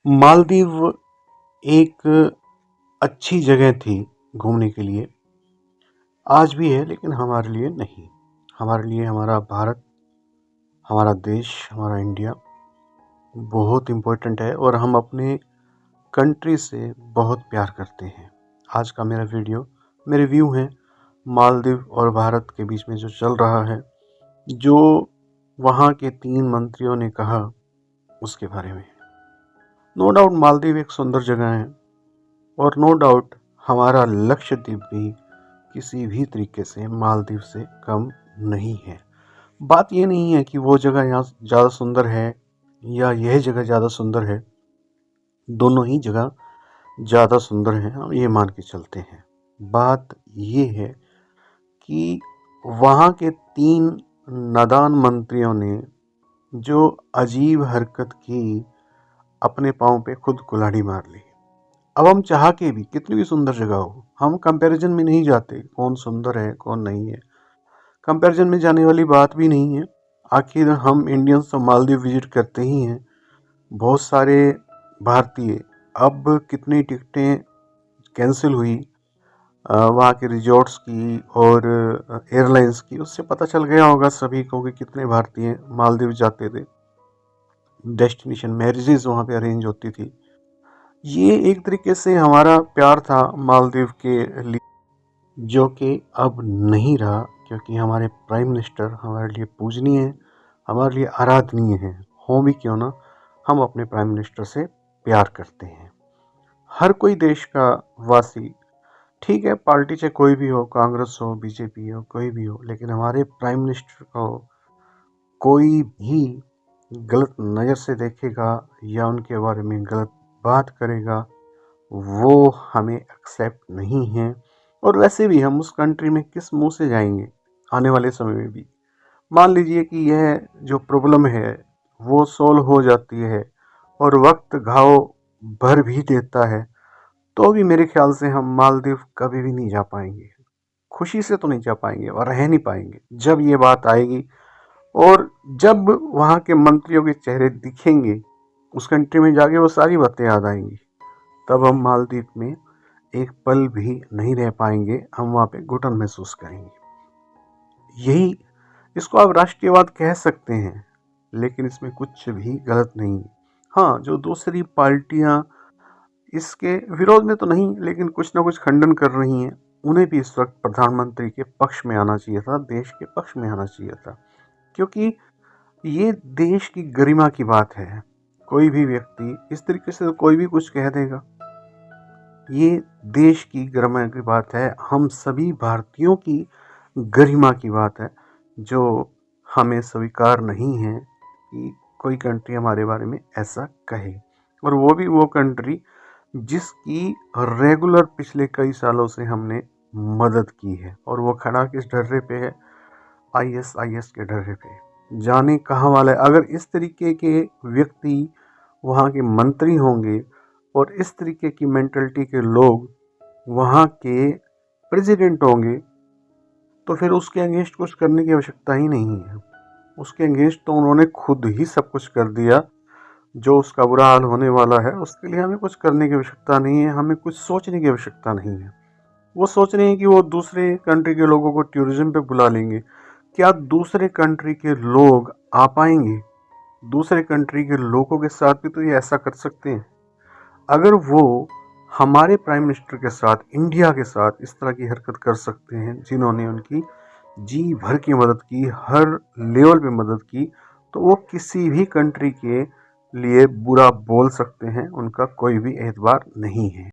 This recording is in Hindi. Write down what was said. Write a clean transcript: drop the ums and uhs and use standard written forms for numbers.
मालदीव एक अच्छी जगह थी घूमने के लिए, आज भी है लेकिन हमारे लिए नहीं। हमारे लिए हमारा भारत, हमारा देश, हमारा इंडिया बहुत इम्पोर्टेंट है और हम अपने कंट्री से बहुत प्यार करते हैं। आज का मेरा वीडियो मेरे व्यू हैं मालदीव और भारत के बीच में जो चल रहा है, जो वहाँ के 3 मंत्रियों ने कहा, उसके बारे में। नो डाउट मालदीव एक सुंदर जगह है और नो डाउट हमारा लक्षद्वीप भी किसी भी तरीके से मालदीव से कम नहीं है। बात ये नहीं है कि वो जगह यहाँ ज़्यादा सुंदर है या यह जगह ज़्यादा सुंदर है, दोनों ही जगह ज़्यादा सुंदर हैं, हम ये मान के चलते हैं। बात ये है कि वहाँ के 3 नादान मंत्रियों ने जो अजीब हरकत की, अपने पाँव पे खुद कुल्हाड़ी मार ली। अब हम चाह के भी, कितनी भी सुंदर जगह हो, हम कंपैरिजन में नहीं जाते कौन सुंदर है कौन नहीं है। कंपैरिजन में जाने वाली बात भी नहीं है। आखिर हम इंडियंस तो मालदीव विजिट करते ही हैं। बहुत सारे भारतीय, अब कितनी टिकटें कैंसिल हुई वहाँ के रिजॉर्ट्स की और एयरलाइंस की, उससे पता चल गया होगा सभी को कि कितने भारतीय मालदीव जाते थे। डेस्टिनेशन मैरिजेस वहाँ पे अरेंज होती थी। ये एक तरीके से हमारा प्यार था मालदीव के लिए, जो कि अब नहीं रहा, क्योंकि हमारे प्राइम मिनिस्टर हमारे लिए पूजनीय है, हमारे लिए आराधनीय है। हो भी क्यों ना, हम अपने प्राइम मिनिस्टर से प्यार करते हैं। हर कोई देश का वासी, ठीक है, पार्टी चाहे कोई भी हो, कांग्रेस हो, बीजेपी हो, कोई भी हो, लेकिन हमारे प्राइम मिनिस्टर को कोई भी गलत नज़र से देखेगा या उनके बारे में गलत बात करेगा, वो हमें एक्सेप्ट नहीं है। और वैसे भी हम उस कंट्री में किस मुंह से जाएंगे आने वाले समय में भी। मान लीजिए कि यह जो प्रॉब्लम है वो सोल्व हो जाती है और वक्त घाव भर भी देता है, तो भी मेरे ख्याल से हम मालदीव कभी भी नहीं जा पाएंगे। खुशी से तो नहीं जा पाएंगे और रह नहीं पाएंगे जब ये बात आएगी। और जब वहाँ के मंत्रियों के चेहरे दिखेंगे उस कंट्री में जाके, वो सारी बातें याद आएंगी, तब हम मालदीव में एक पल भी नहीं रह पाएंगे। हम वहाँ पे घुटन महसूस करेंगे। यही, इसको आप राष्ट्रीयवाद कह सकते हैं, लेकिन इसमें कुछ भी गलत नहीं है। हाँ, जो दूसरी पार्टियाँ इसके विरोध में तो नहीं, लेकिन कुछ ना कुछ खंडन कर रही हैं, उन्हें भी इस वक्त प्रधानमंत्री के पक्ष में आना चाहिए था, देश के पक्ष में आना चाहिए था, क्योंकि ये देश की गरिमा की बात है। कोई भी व्यक्ति इस तरीके से कोई भी कुछ कह देगा, ये देश की गरिमा की बात है, हम सभी भारतीयों की गरिमा की बात है, जो हमें स्वीकार नहीं है कि कोई कंट्री हमारे बारे में ऐसा कहे। और वो भी वो कंट्री जिसकी रेगुलर पिछले कई सालों से हमने मदद की है, और वो खड़ा किस डर्रे पे है, ISIS के डर्रे पे। जाने कहाँ वाला है। अगर इस तरीके के व्यक्ति वहाँ के मंत्री होंगे और इस तरीके की मेंटलिटी के लोग वहाँ के प्रेसिडेंट होंगे, तो फिर उसके अगेंस्ट कुछ करने की आवश्यकता ही नहीं है। उसके अगेंस्ट तो उन्होंने खुद ही सब कुछ कर दिया। जो उसका बुरा हाल होने वाला है, उसके लिए हमें कुछ करने की आवश्यकता नहीं है, हमें कुछ सोचने की आवश्यकता नहीं है। वो सोच रहे हैं कि वो दूसरे कंट्री के लोगों को टूरिज्म पे बुला लेंगे। क्या दूसरे कंट्री के लोग आ पाएंगे? दूसरे कंट्री के लोगों के साथ भी तो ये ऐसा कर सकते हैं। अगर वो हमारे प्राइम मिनिस्टर के साथ, इंडिया के साथ इस तरह की हरकत कर सकते हैं, जिन्होंने उनकी जी भर की मदद की, हर लेवल पे मदद की, तो वो किसी भी कंट्री के लिए बुरा बोल सकते हैं, उनका कोई भी एतबार नहीं है।